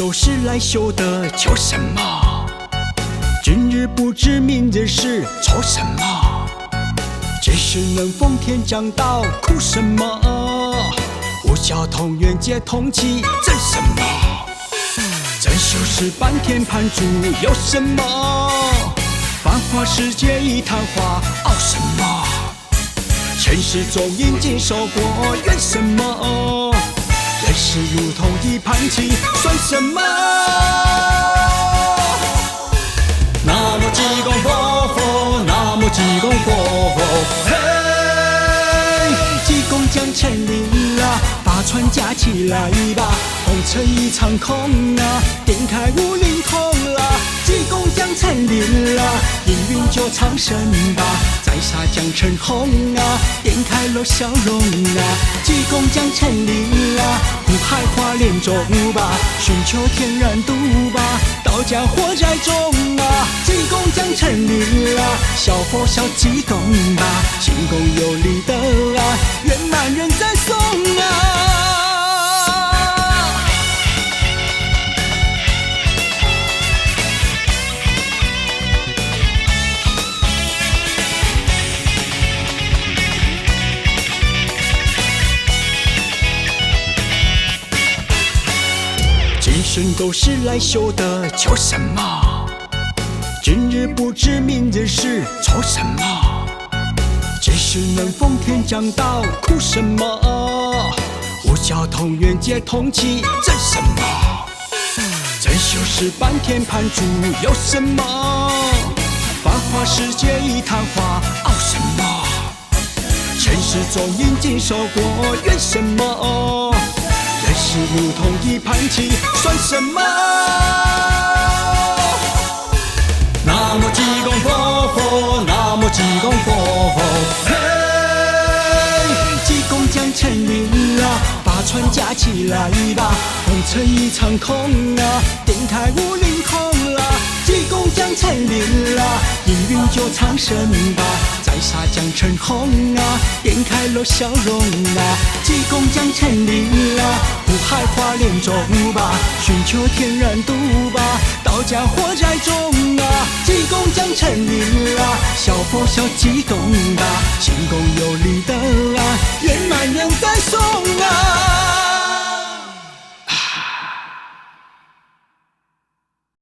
都是来修的，求什么？今日不知明日事，愁什么？今世能逢天降道，苦什么？无交同源皆同气，争什么？真修是半天盘主，有什么？繁华世界一昙花，傲什么？前世种因尽受过，怨什么？人世如同一盘棋，算什么？南无济公佛佛，南无济公佛佛，嘿，济公降臣临啊，把船架起来吧，红尘一场空啊，点开五灵通啊，济公降臣临啊，应云就长生吧，在下江城红啊，点开了笑容啊，济公降臣临啊，苦海花莲中吧，寻求天然度吧，道家火在中啊，济公降臣临啊，小佛小济公吧，行公有力的啊，圆满人在送啊。今生都是来修的，求什么？今日不知明日事，愁什么？今世能逢天降道，苦什么？无交同源皆同气，争什么？真修是半天盘主，有什么？繁华世界一昙花，傲什么？前世种因尽受过，怨什么？人世如同一盘棋，算什么？南无济公佛佛，南无济公佛佛，嘿，济公降臣临啊，把船架起来吧，红尘一场空啊，点开五灵通啊，济公降臣临啊，应云就长生吧，在下江城红啊，点开了笑容啊，济公降臣临啊，苦海花莲中吧，寻求天然度吧，道家火在中啊，济公降臣临啊，小佛小济公吧，行公有力的啊，